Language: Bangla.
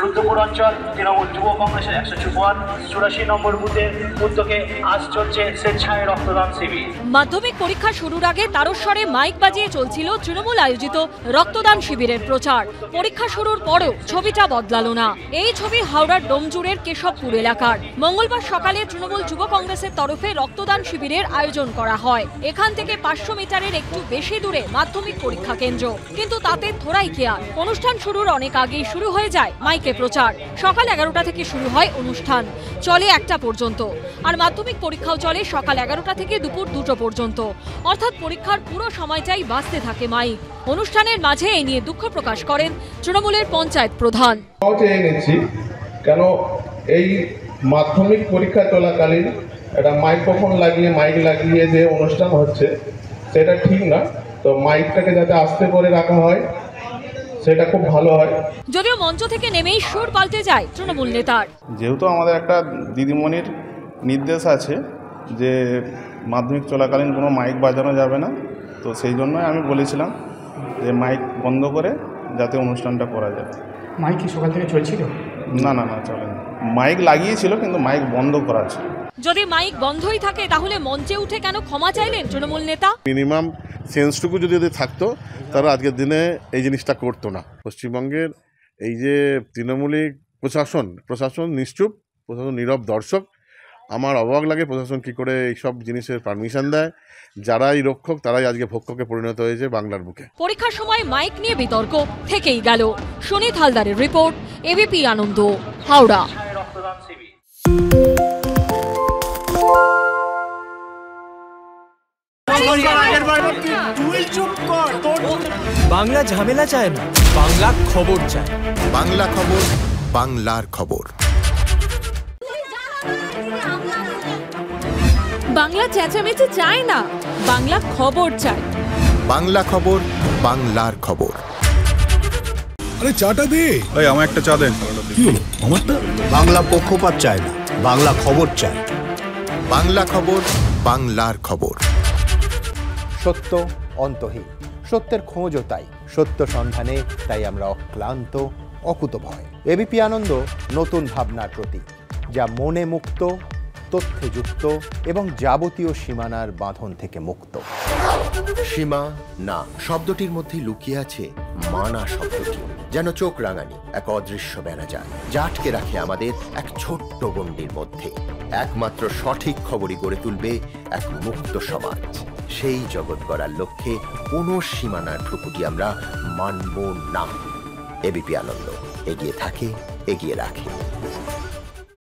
রুদ্রপুর অঞ্চল তৃণমূল যুব কংগ্রেসের 154 নম্বর বুথের উদ্যোগে আজ চলছে স্বেচ্ছায় রক্তদান শিবির। মাধ্যমিক পরীক্ষা শুরুর আগে তারস্বরে মাইক বাজিয়ে চলছিল তৃণমূল আয়োজিত রক্তদান শিবিরের প্রচার। পরীক্ষা শুরুর পরেও ছবিটা বদলালো না। এই ছবি হাওড়ার ডোমজুড়ের কেশবপুর এলাকার। মঙ্গলবার সকালে তৃণমূল যুব কংগ্রেসের তরফে রক্তদান শিবিরের আয়োজন করা হয়। এখান থেকে 500 মিটারের একটু বেশি দূরে মাধ্যমিক পরীক্ষা কেন্দ্র, কিন্তু তাতে থোড়াই খেয়াল। অনুষ্ঠান শুরুর অনেক আগেই শুরু হয়ে যায় মাইকে প্রচার। সকাল 11টা থেকে শুরু হয় অনুষ্ঠান, চলে 1টা পর্যন্ত। আর মাধ্যমিক পরীক্ষাও চলে সকাল 11টা থেকে দুপুর 2টো পর্যন্ত। অর্থাৎ পরীক্ষার পুরো সময়টাই বাজতে থাকে মাইক। অনুষ্ঠানের মাঝে এই নিয়ে দুঃখ প্রকাশ করেন তৃণমূলের পঞ্চায়েত প্রধান। কেন এই মাধ্যমিক পরীক্ষা চলাকালীন একটা মাইক্রোফোন মাইক লাগিয়ে যে অনুষ্ঠান হচ্ছে সেটা ঠিক না। তো মাইকটাকে যাতে আস্তে করে রাখা হয় সেটা খুব ভালো হয়। যদিও মঞ্চ থেকে নেমেই সুর পাল্টে যায় তৃণমূল নেতার। যেহেতু আমাদের একটা দিদিমণির নির্দেশ আছে যে মাধ্যমিক চলাকালীন কোনো মাইক বাজানো যাবে না, তো সেই জন্যই আমি বলেছিলাম যে মাইক বন্ধ করে যাতে অনুষ্ঠানটা করা যায়। মাইক কি সকাল থেকে চলছিল? না চলে না, মাইক লাগিয়েছিল কিন্তু মাইক বন্ধ করা ছিল। যদি মাইক বন্ধই থাকে তাহলে মঞ্চে উঠে কেন ক্ষমা চাইলেন তৃণমূল নেতা? মিনিমাম সেন্সটুকু যদি থাকতো তারা আজকের দিনে এই জিনিসটা করতো না। পশ্চিমবঙ্গের এই যে তৃণমূলী প্রশাসন নিশ্চুপ, প্রশাসন নীরব দর্শক। আমার অবাক লাগে প্রশাসন কি করে এইসব জিনিসের পারমিশন দেয়। যারাই রক্ষক তারাই আজকে ভক্ষকে পরিণত হয়েছে বাংলার বুকে। পরীক্ষার সময় মাইক নিয়ে বিতর্ক থেকেই গেল। সুনীত হালদারের রিপোর্ট, এবিপি আনন্দ, হাওড়া। বাংলা ঝামেলা চায় না, বাংলা খবর চায়। বাংলা খবর, বাংলার খবর। বাংলা চেঁচামেচি চায় না, বাংলা খবর চায়। বাংলা খবর, বাংলার খবর। আরে চাটা দে। এই আমার একটা চা দেন। কি হলো আমারটা? বাংলা পক্ষপাত চায় না, বাংলা খবর চায়। বাংলা খবর, বাংলার খবর। সত্য অন্তহীন, সত্যের খোঁজও তাই, সত্য সন্ধানে তাই আমরা অক্লান্ত, অকুতভয়। এবিপি আনন্দ নতুন ভাবনার প্রতীক, যা মনে মুক্ত, তথ্যে যুক্ত এবং যাবতীয় সীমানার বাঁধন থেকে মুক্ত। সীমা না শব্দটির মধ্যে লুকিয়ে আছে মানা শব্দটি, যেন চোখ রাঙানি এক অদৃশ্য ব্যানাজার, যা আটকে রাখে আমাদের এক ছোট্ট গণ্ডির মধ্যে। একমাত্র সঠিক খবরই গড়ে তুলবে এক মুক্ত সমাজ। সেই জগৎ গড়ার লক্ষ্যে কোনো সীমানার ঠুকুটি আমরা মানব না। এবিপি আনন্দ এগিয়ে থাকে, এগিয়ে রাখে।